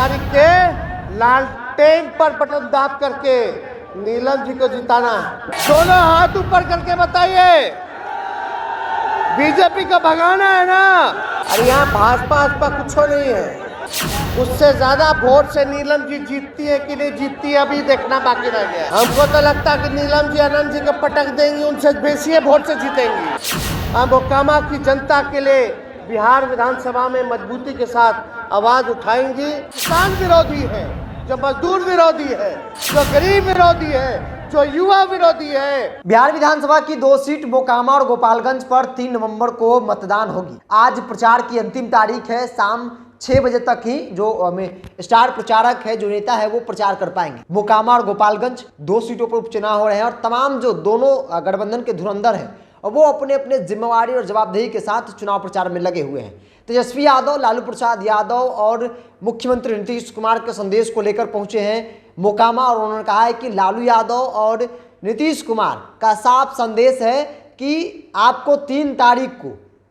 तारीख के लालटेन पर बटन दाब करके नीलम जी को जिताना है। दोनों हाथ ऊपर करके बताइए, बीजेपी को भगाना है ना। अरे यहाँ भाजपा कुछ नहीं है, उससे ज्यादा वोट से नीलम जी जीतती है कि नहीं जीतती है अभी देखना बाकी रह गया। हमको तो लगता है कि नीलम जी आनंद जी को पटक देंगी, उनसे बेसी वोट से जीतेंगी। हम मोकामा की जनता के लिए बिहार विधानसभा में मजबूती के साथ आवाज उठाएंगी। किसान विरोधी है, जो मजदूर विरोधी है, जो गरीब विरोधी है, जो युवा विरोधी है। बिहार विधानसभा की 2 सीट मोकामा और गोपालगंज पर 3 नवंबर को मतदान होगी। आज प्रचार की अंतिम तारीख है, शाम 6 बजे तक ही जो स्टार प्रचारक है, जो नेता है, वो प्रचार कर पाएंगे। मोकामा और गोपालगंज 2 सीटों पर उपचुनाव हो रहे हैं और तमाम जो दोनों गठबंधन के धुरंधर हैं और वो अपने अपने जिम्मेवारी और जवाबदेही के साथ चुनाव प्रचार में लगे हुए हैं। तेजस्वी यादव, लालू प्रसाद यादव और मुख्यमंत्री नीतीश कुमार के संदेश को लेकर पहुंचे हैं मोकामा और उन्होंने कहा है कि लालू यादव और नीतीश कुमार का साफ संदेश है कि आपको 3 तारीख को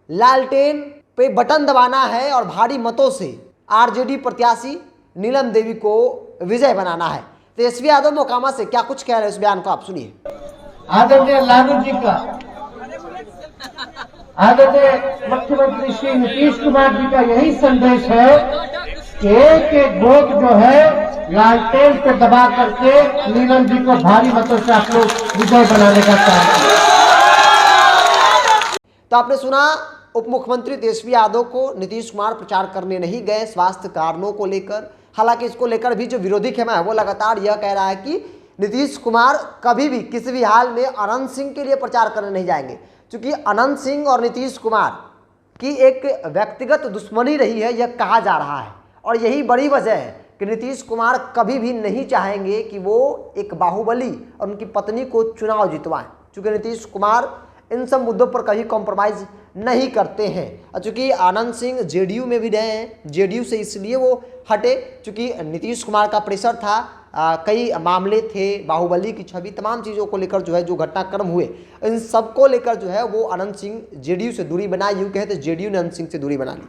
लालटेन पे बटन दबाना है और भारी मतों से आरजेडी प्रत्याशी नीलम देवी को विजय बनाना है। तेजस्वी यादव मोकामा से क्या कुछ कह रहे हैं, इस बयान को आप सुनिए। आदरणीय लालू जी का, आदरणीय मुख्यमंत्री श्री नीतीश कुमार जी का यही संदेश है कि एक वोट जो है लालटेन पे दबा करके नीलम जी को भारी मतों से आप लोग विजय बनाने का चाहते हैं। तो आपने सुना, उप मुख्यमंत्री तेजस्वी यादव को नीतीश कुमार प्रचार करने नहीं गए स्वास्थ्य कारणों को लेकर। हालांकि इसको लेकर भी जो विरोधी खेमा है वो लगातार यह कह रहा है कि नीतीश कुमार कभी भी किसी भी हाल में अनंत सिंह के लिए प्रचार करने नहीं जाएंगे, क्योंकि अनंत सिंह और नीतीश कुमार की एक व्यक्तिगत दुश्मनी रही है, यह कहा जा रहा है। और यही बड़ी वजह है कि नीतीश कुमार कभी भी नहीं चाहेंगे कि वो एक बाहुबली और उनकी पत्नी को चुनाव जितवाएं, क्योंकि नीतीश कुमार इन सब मुद्दों पर कभी कॉम्प्रोमाइज़ नहीं करते हैं। और चूँकि आनंद सिंह जेडीयू में भी रहे हैं, जेडीयू से इसलिए वो हटे क्योंकि नीतीश कुमार का प्रेशर था, कई मामले थे, बाहुबली की छवि, तमाम चीज़ों को लेकर जो है जो घटनाक्रम हुए, इन सब को लेकर जो है वो अनंत सिंह जेडीयू से दूरी बनाए। यूँ कहे तो जेडीयू ने अनंत सिंह से दूरी बना ली।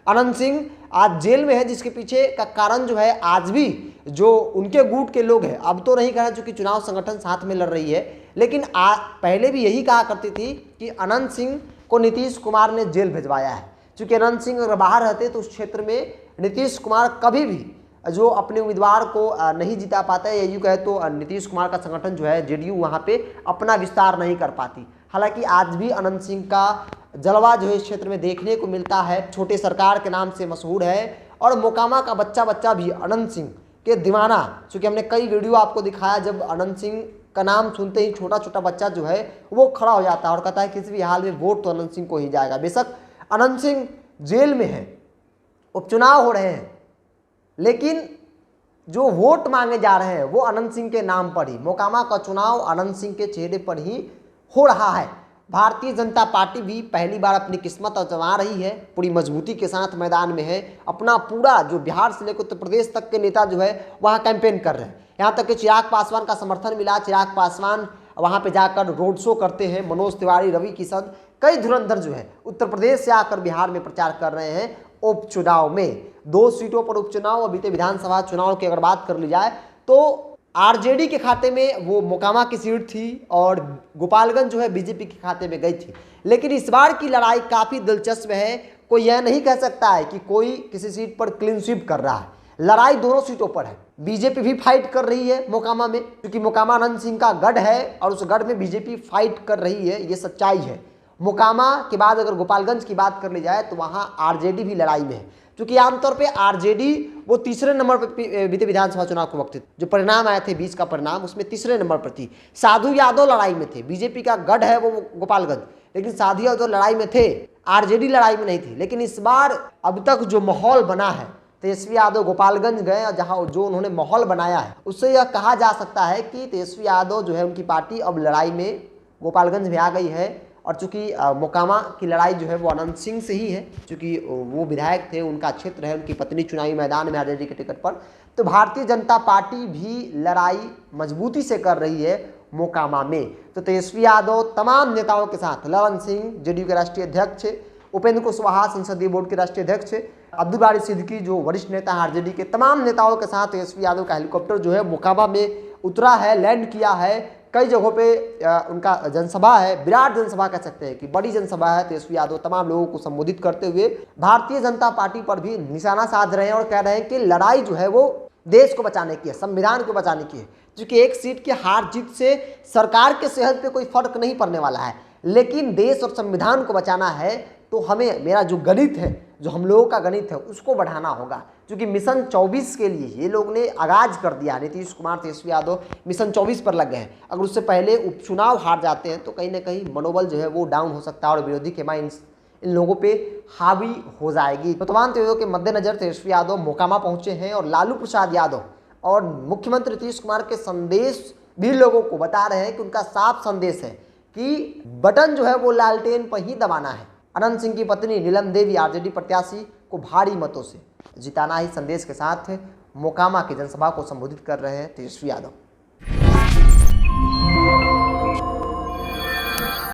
अनंत सिंह आज जेल में है, जिसके पीछे का कारण जो है आज भी जो उनके गुट के लोग हैं, अब तो नहीं कह रहे चूँकि चुनाव संगठन साथ में लड़ रही है, लेकिन पहले भी यही कहा करती थी कि अनंत सिंह को नीतीश कुमार ने जेल भिजवाया है। चूँकि अनंत सिंह अगर बाहर रहते तो उस क्षेत्र में नीतीश कुमार कभी भी जो अपने उम्मीदवार को नहीं जिता पाता है, या यूँ कहे तो नीतीश कुमार का संगठन जो है जेडीयू वहाँ पे अपना विस्तार नहीं कर पाती। हालांकि आज भी अनंत सिंह का जलवा जो है इस क्षेत्र में देखने को मिलता है, छोटे सरकार के नाम से मशहूर है। और मोकामा का बच्चा भी अनंत सिंह के दीवाना, चूँकि हमने कई वीडियो आपको दिखाया, जब अनंत सिंह का नाम सुनते ही छोटा बच्चा जो है वो खड़ा हो जाता है और कहता है किसी भी हाल में वोट तो अनंत सिंह को ही जाएगा। बेशक अनंत सिंह जेल में है, उपचुनाव हो रहे हैं, लेकिन जो वोट मांगे जा रहे हैं वो अनंत सिंह के नाम पर ही, मोकामा का चुनाव अनंत सिंह के चेहरे पर ही हो रहा है। भारतीय जनता पार्टी भी पहली बार अपनी किस्मत आजमा रही है, पूरी मजबूती के साथ मैदान में है। अपना पूरा जो बिहार से लेकर उत्तर प्रदेश तक के नेता जो है वहाँ कैंपेन कर रहे हैं। यहाँ तक कि चिराग पासवान का समर्थन मिला, चिराग पासवान वहाँ पे जाकर रोड शो करते हैं। मनोज तिवारी, रवि किशन, कई धुरंधर जो है उत्तर प्रदेश से आकर बिहार में प्रचार कर रहे हैं। उपचुनाव में 2 सीटों पर उपचुनाव और बीते विधानसभा चुनाव की अगर बात कर ली जाए तो आरजेडी के खाते में वो मोकामा की सीट थी और गोपालगंज जो है बीजेपी के खाते में गई थी। लेकिन इस बार की लड़ाई काफ़ी दिलचस्प है। कोई यह नहीं कह सकता है कि कोई किसी सीट पर क्लीन स्वीप कर रहा है। लड़ाई दोनों सीटों पर है। बीजेपी भी फाइट कर रही है मोकामा में, क्योंकि मोकामा अनंत सिंह का गढ़ है और उस गढ़ में बीजेपी फाइट कर रही है, ये सच्चाई है। मोकामा के बाद अगर गोपालगंज की बात कर ली जाए तो वहाँ आरजेडी भी लड़ाई में है, क्योंकि आमतौर पे आरजेडी वो तीसरे नंबर पर बीते विधानसभा चुनाव के वक्त जो परिणाम आए थे 20 का परिणाम, उसमें तीसरे नंबर पर थी। साधु यादव लड़ाई में थे, बीजेपी का गढ़ है वो गोपालगंज, लेकिन साधु यादव लड़ाई में थे, आरजेडी लड़ाई में नहीं थी। लेकिन इस बार अब तक जो माहौल बना है, तेजस्वी यादव गोपालगंज गए और जहां जो उन्होंने माहौल बनाया है, उससे यह कहा जा सकता है कि तेजस्वी यादव जो है उनकी पार्टी अब लड़ाई में गोपालगंज में आ गई है। और चूंकि मोकामा की लड़ाई जो है वो अनंत सिंह से ही है, चूंकि वो विधायक थे, उनका क्षेत्र है, उनकी पत्नी चुनावी मैदान में आरजेडी के टिकट पर। तो भारतीय जनता पार्टी भी लड़ाई मजबूती से कर रही है मोकामा में। तो तेजस्वी यादव तमाम नेताओं के साथ, ललन सिंह जेडीयू के राष्ट्रीय अध्यक्ष उपेंद्र कुशवाहा संसदीय बोर्ड के राष्ट्रीय अध्यक्ष, अब्दुल बारी सिद्दीकी जो वरिष्ठ नेता हैं आरजेडी के, तमाम नेताओं के साथ तेजस्वी यादव का हेलीकॉप्टर जो है मोकामा में उतरा है, लैंड किया है। कई जगहों पे उनका जनसभा है, विराट जनसभा कह सकते हैं कि बड़ी जनसभा है। तेजस्वी यादव तमाम लोगों को संबोधित करते हुए भारतीय जनता पार्टी पर भी निशाना साध रहे हैं और कह रहे हैं कि लड़ाई जो है वो देश को बचाने की है, संविधान को बचाने की है। क्योंकि एक सीट की हार जीत से सरकार के सेहत पे कोई फर्क नहीं पड़ने वाला है, लेकिन देश और संविधान को बचाना है तो हमें, मेरा जो गणित है, जो हम लोगों का गणित है, उसको बढ़ाना होगा। क्योंकि मिशन 24 के लिए ये लोग ने आगाज कर दिया। नीतीश कुमार, तेजस्वी यादव मिशन 24 पर लग गए हैं। अगर उससे पहले उपचुनाव हार जाते हैं तो कहीं ना कहीं मनोबल जो है वो डाउन हो सकता है और विरोधी खेमा इन लोगों पे हावी हो जाएगी। तो तमाम त्योहारों के मद्देनजर तेजस्वी यादव मोकामा पहुंचे हैं और लालू प्रसाद यादव और मुख्यमंत्री नीतीश कुमार के संदेश भी लोगों को बता रहे हैं कि उनका साफ संदेश है कि बटन जो है वो लालटेन पर ही दबाना है। अनंत सिंह की पत्नी नीलम देवी आरजेडी प्रत्याशी को भारी मतों से जिताना ही संदेश के साथ मोकामा की जनसभा को संबोधित कर रहे हैं तेजस्वी यादव।